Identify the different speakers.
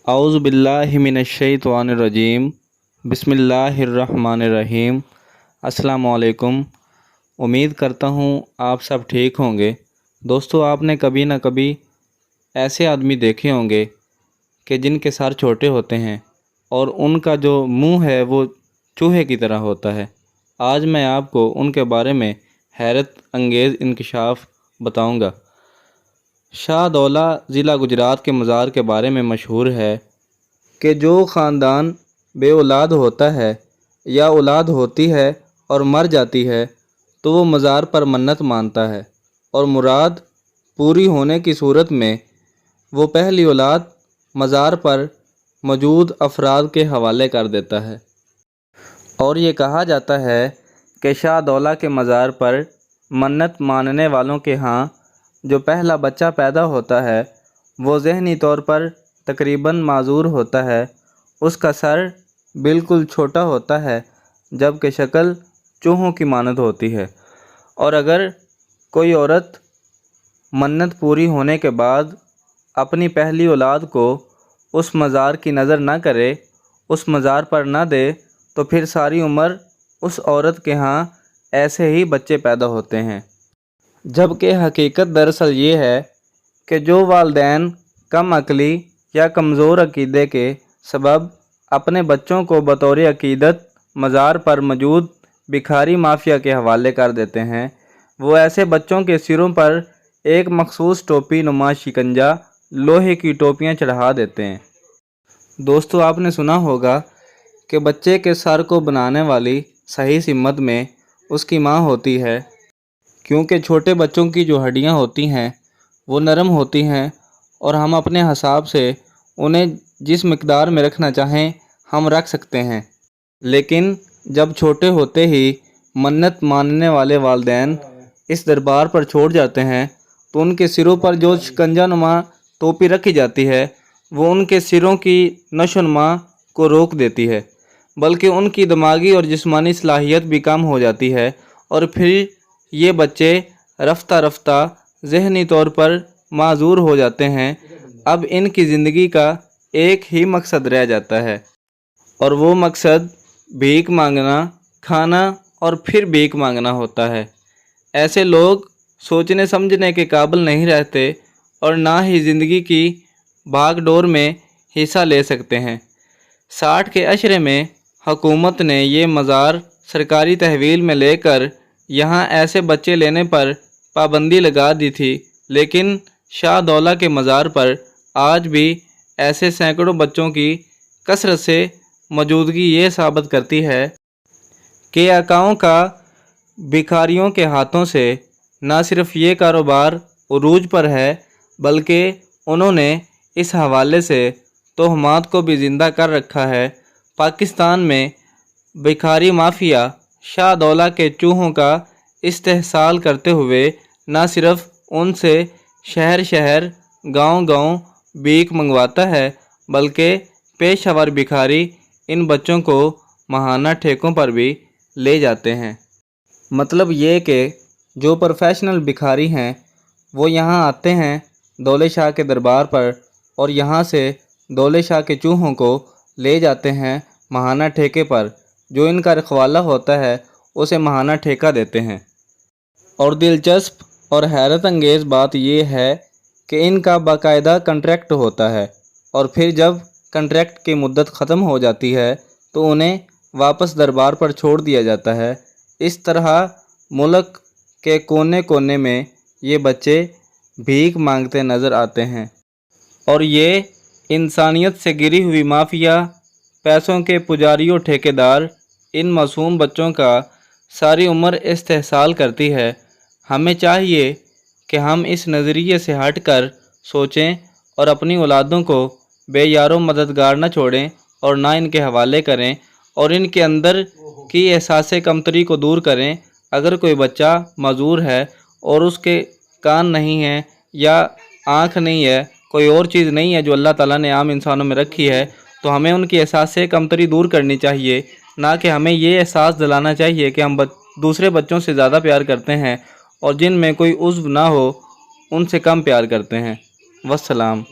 Speaker 1: اعوذ باللہ من الشیطان الرجیم بسم اللہ الرحمن الرحیم۔ السلام علیکم۔ امید کرتا ہوں آپ سب ٹھیک ہوں گے۔ دوستو، آپ نے کبھی نہ کبھی ایسے آدمی دیکھے ہوں گے کہ جن کے سر چھوٹے ہوتے ہیں اور ان کا جو منہ ہے وہ چوہے کی طرح ہوتا ہے۔ آج میں آپ کو ان کے بارے میں حیرت انگیز انکشاف بتاؤں گا۔ شاہ دولہ ضلع گجرات کے مزار کے بارے میں مشہور ہے کہ جو خاندان بے اولاد ہوتا ہے یا اولاد ہوتی ہے اور مر جاتی ہے تو وہ مزار پر منت مانتا ہے، اور مراد پوری ہونے کی صورت میں وہ پہلی اولاد مزار پر موجود افراد کے حوالے کر دیتا ہے۔ اور یہ کہا جاتا ہے کہ شاہ دولہ کے مزار پر منت ماننے والوں کے ہاں جو پہلا بچہ پیدا ہوتا ہے وہ ذہنی طور پر تقریباً معذور ہوتا ہے، اس کا سر بالکل چھوٹا ہوتا ہے جبکہ شکل چوہوں کی مانند ہوتی ہے، اور اگر کوئی عورت منت پوری ہونے کے بعد اپنی پہلی اولاد کو اس مزار کی نظر نہ کرے، اس مزار پر نہ دے، تو پھر ساری عمر اس عورت کے ہاں ایسے ہی بچے پیدا ہوتے ہیں۔ جبکہ حقیقت دراصل یہ ہے کہ جو والدین کم عقلی یا کمزور عقیدے کے سبب اپنے بچوں کو بطور عقیدت مزار پر موجود بھکاری مافیا کے حوالے کر دیتے ہیں، وہ ایسے بچوں کے سروں پر ایک مخصوص ٹوپی نما شکنجہ لوہے کی ٹوپیاں چڑھا دیتے ہیں۔ دوستو، آپ نے سنا ہوگا کہ بچے کے سر کو بنانے والی صحیح سمت میں اس کی ماں ہوتی ہے، کیونکہ چھوٹے بچوں کی جو ہڈیاں ہوتی ہیں وہ نرم ہوتی ہیں اور ہم اپنے حساب سے انہیں جس مقدار میں رکھنا چاہیں ہم رکھ سکتے ہیں، لیکن جب چھوٹے ہوتے ہی منت ماننے والے والدین اس دربار پر چھوڑ جاتے ہیں تو ان کے سروں پر جو شکنجہ نما ٹوپی رکھی جاتی ہے وہ ان کے سروں کی نشو و نما کو روک دیتی ہے، بلکہ ان کی دماغی اور جسمانی صلاحیت بھی کم ہو جاتی ہے، اور پھر یہ بچے رفتہ رفتہ ذہنی طور پر معذور ہو جاتے ہیں۔ اب ان کی زندگی کا ایک ہی مقصد رہ جاتا ہے، اور وہ مقصد بھیک مانگنا، کھانا اور پھر بھیک مانگنا ہوتا ہے۔ ایسے لوگ سوچنے سمجھنے کے قابل نہیں رہتے اور نہ ہی زندگی کی بھاگ ڈور میں حصہ لے سکتے ہیں۔ 60 کے عشرے میں حکومت نے یہ مزار سرکاری تحویل میں لے کر یہاں ایسے بچے لینے پر پابندی لگا دی تھی، لیکن شاہ دولہ کے مزار پر آج بھی ایسے سینکڑوں بچوں کی کثرت سے موجودگی یہ ثابت کرتی ہے کہ آقاؤں کا بھکاریوں کے ہاتھوں سے نہ صرف یہ کاروبار عروج پر ہے بلکہ انہوں نے اس حوالے سے توہمات کو بھی زندہ کر رکھا ہے۔ پاکستان میں بھکاری مافیا شاہ دولہ کے چوہوں کا استحصال کرتے ہوئے نہ صرف ان سے شہر شہر گاؤں گاؤں بھیک منگواتا ہے بلکہ پیشہ ور بھکاری ان بچوں کو ماہانہ ٹھیکوں پر بھی لے جاتے ہیں۔ مطلب یہ کہ جو پروفیشنل بھکاری ہیں وہ یہاں آتے ہیں دولے شاہ کے دربار پر، اور یہاں سے دولے شاہ کے چوہوں کو لے جاتے ہیں ماہانہ ٹھیکے پر۔ جو ان کا رکھوالا ہوتا ہے اسے ماہانہ ٹھیکہ دیتے ہیں۔ اور دلچسپ اور حیرت انگیز بات یہ ہے کہ ان کا باقاعدہ کنٹریکٹ ہوتا ہے، اور پھر جب کنٹریکٹ کی مدت ختم ہو جاتی ہے تو انہیں واپس دربار پر چھوڑ دیا جاتا ہے۔ اس طرح ملک کے کونے کونے میں یہ بچے بھیک مانگتے نظر آتے ہیں، اور یہ انسانیت سے گری ہوئی مافیا، پیسوں کے پجاری و ٹھیکیدار ان معصوم بچوں کا ساری عمر استحصال کرتی ہے۔ ہمیں چاہیے کہ ہم اس نظریے سے ہٹ کر سوچیں اور اپنی اولادوں کو بے یار و مددگار نہ چھوڑیں اور نہ ان کے حوالے کریں، اور ان کے اندر کی احساس کمتری کو دور کریں۔ اگر کوئی بچہ معذور ہے اور اس کے کان نہیں ہیں یا آنکھ نہیں ہے، کوئی اور چیز نہیں ہے جو اللہ تعالیٰ نے عام انسانوں میں رکھی ہے، تو ہمیں ان کی احساس کمتری دور کرنی چاہیے، نہ کہ ہمیں یہ احساس دلانا چاہیے کہ ہم دوسرے بچوں سے زیادہ پیار کرتے ہیں اور جن میں کوئی عضو نہ ہو ان سے کم پیار کرتے ہیں۔ والسلام۔